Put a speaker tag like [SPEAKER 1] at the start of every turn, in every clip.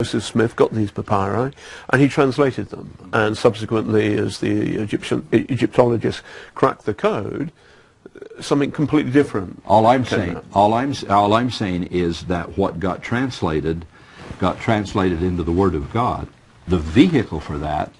[SPEAKER 1] Joseph Smith got these papyri and he translated them, and subsequently, as the Egyptologists cracked the code, something completely different.
[SPEAKER 2] All I'm saying is that what got translated into the Word of God. The vehicle for that,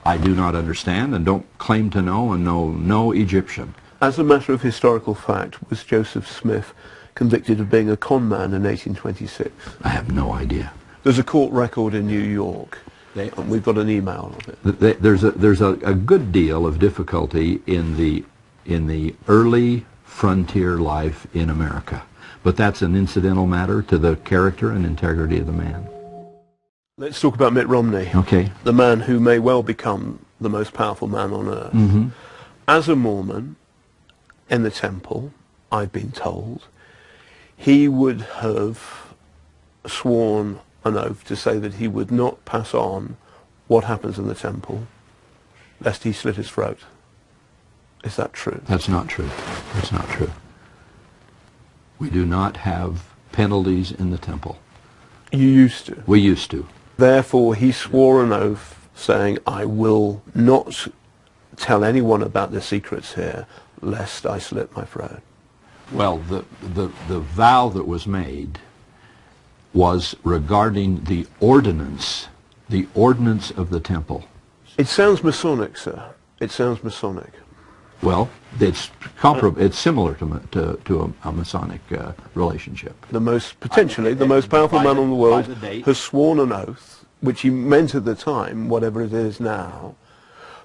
[SPEAKER 2] I do not understand and don't claim to know, and know no Egyptian.
[SPEAKER 1] As a matter of historical fact, was Joseph Smith convicted of being a con man in 1826?
[SPEAKER 2] I have no idea.
[SPEAKER 1] There's a court record in New York, and we've got an email of it.
[SPEAKER 2] There's a good deal of difficulty in the early frontier life in America, but that's an incidental matter to the character and integrity of the man.
[SPEAKER 1] Let's talk about Mitt Romney.
[SPEAKER 2] Okay.
[SPEAKER 1] The man who may well become the most powerful man on earth.
[SPEAKER 2] Mm-hmm.
[SPEAKER 1] As a Mormon in the temple, I've been told, he would have sworn an oath to say that he would not pass on what happens in the temple, lest he slit his throat. Is that true?
[SPEAKER 2] That's not true. That's not true. We do not have penalties in the temple.
[SPEAKER 1] You used to?
[SPEAKER 2] We used to.
[SPEAKER 1] Therefore, he swore an oath saying, I will not tell anyone about the secrets here, lest I slit my throat.
[SPEAKER 2] Well, the vow that was made was regarding the ordinance of the temple.
[SPEAKER 1] It sounds Masonic, sir. It sounds Masonic.
[SPEAKER 2] Well, it's comparable. It's similar to a Masonic relationship.
[SPEAKER 1] Potentially the most powerful man in the world has sworn an oath, which he meant at the time, whatever it is now,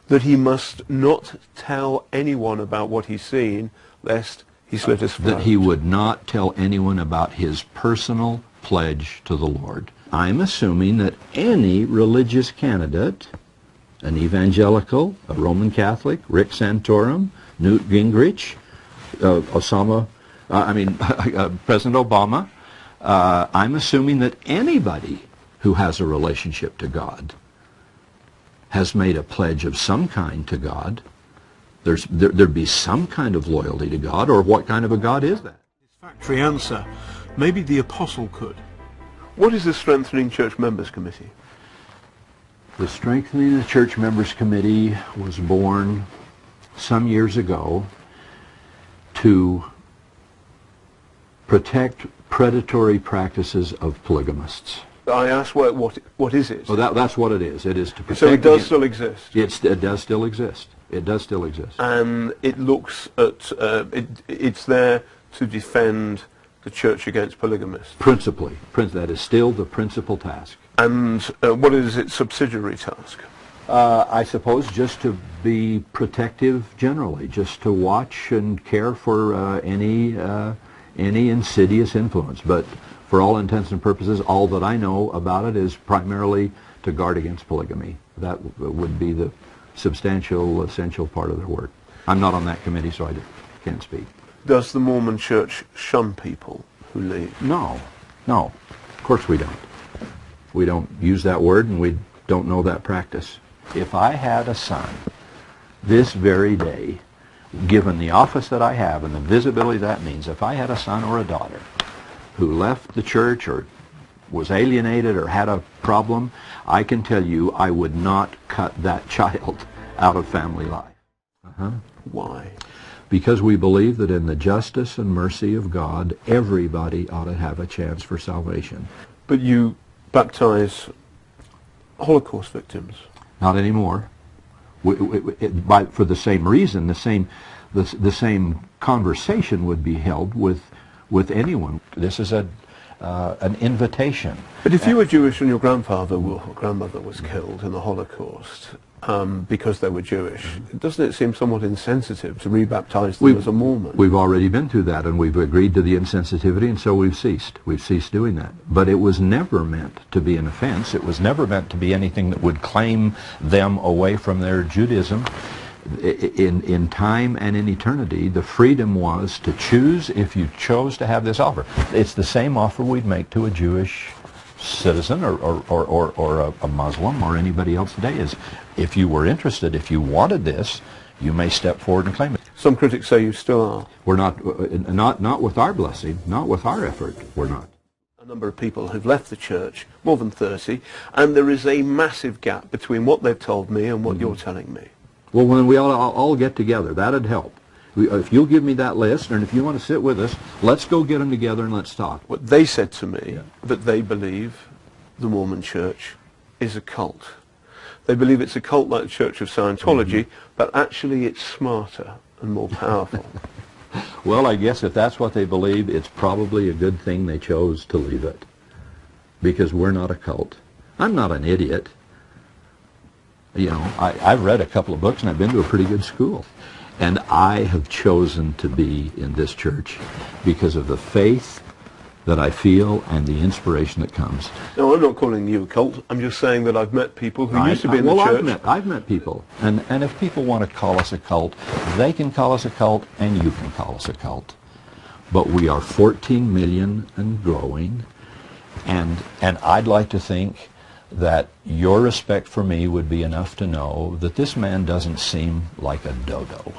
[SPEAKER 1] that he must not tell anyone about what he's seen, lest he slit his throat.
[SPEAKER 2] That he would not tell anyone about his personal pledge to the Lord. I'm assuming that any religious candidate, an evangelical, a Roman Catholic, Rick Santorum, Newt Gingrich, President Obama, I'm assuming that anybody who has a relationship to God has made a pledge of some kind to God. There'd be some kind of loyalty to God, or what kind of a God is that?
[SPEAKER 1] Factory answer. Maybe the apostle could. What is the Strengthening Church Members Committee?
[SPEAKER 2] The Strengthening the Church Members Committee was born some years ago to protect predatory practices of polygamists.
[SPEAKER 1] I asked what is it?
[SPEAKER 2] Well, that's what it is. It is to protect.
[SPEAKER 1] So it does still exist?
[SPEAKER 2] It does still exist. It does still exist.
[SPEAKER 1] And it looks at, it's there to defend the church against polygamists?
[SPEAKER 2] Principally. That is still the principal task.
[SPEAKER 1] And what is its subsidiary task?
[SPEAKER 2] I suppose just to be protective generally, just to watch and care for any insidious influence. But for all intents and purposes, all that I know about it is primarily to guard against polygamy. That would be the substantial, essential part of their work. I'm not on that committee, so I can't speak.
[SPEAKER 1] Does the Mormon Church shun people who leave?
[SPEAKER 2] No. Of course we don't. We don't use that word, and we don't know that practice. If I had a son this very day, given the office that I have and the visibility that means, if I had a son or a daughter who left the church or was alienated or had a problem, I can tell you I would not cut that child out of family life.
[SPEAKER 1] Why?
[SPEAKER 2] Because we believe that in the justice and mercy of God, everybody ought to have a chance for salvation.
[SPEAKER 1] But you baptize Holocaust victims?
[SPEAKER 2] Not anymore. For the same reason, the same conversation would be held with anyone. This is an invitation.
[SPEAKER 1] But if you were Jewish and your grandfather or grandmother was killed in the Holocaust because they were Jewish, doesn't it seem somewhat insensitive to rebaptize them as a Mormon?
[SPEAKER 2] We've already been through that, and we've agreed to the insensitivity, and so we've ceased. We've ceased doing that. But it was never meant to be an offense. It was never meant to be anything that would claim them away from their Judaism. In time and in eternity, the freedom was to choose if you chose to have this offer. It's the same offer we'd make to a Jewish citizen or a Muslim or anybody else today. Is if you were interested, if you wanted this, you may step forward and claim it.
[SPEAKER 1] Some critics say you still are.
[SPEAKER 2] We're not with our blessing, not with our effort, we're not.
[SPEAKER 1] a number of people who've left the church, more than 30, and there is a massive gap between what they've told me and what you're telling me.
[SPEAKER 2] Well, when we all get together, that'd help. If you'll give me that list, and if you want to sit with us, let's go get them together and let's talk.
[SPEAKER 1] What they said to me, that they believe the Mormon Church is a cult. They believe it's a cult like the Church of Scientology, but actually it's smarter and more powerful.
[SPEAKER 2] Well, I guess if that's what they believe, it's probably a good thing they chose to leave it. Because we're not a cult. I'm not an idiot. You know, I've read a couple of books and I've been to a pretty good school. And I have chosen to be in this church because of the faith that I feel and the inspiration that comes.
[SPEAKER 1] No, I'm not calling you a cult. I'm just saying that I've met people who used to be in the church.
[SPEAKER 2] I've met people. And if people want to call us a cult, they can call us a cult and you can call us a cult. But we are 14 million and growing. And I'd like to think that your respect for me would be enough to know that this man doesn't seem like a dodo.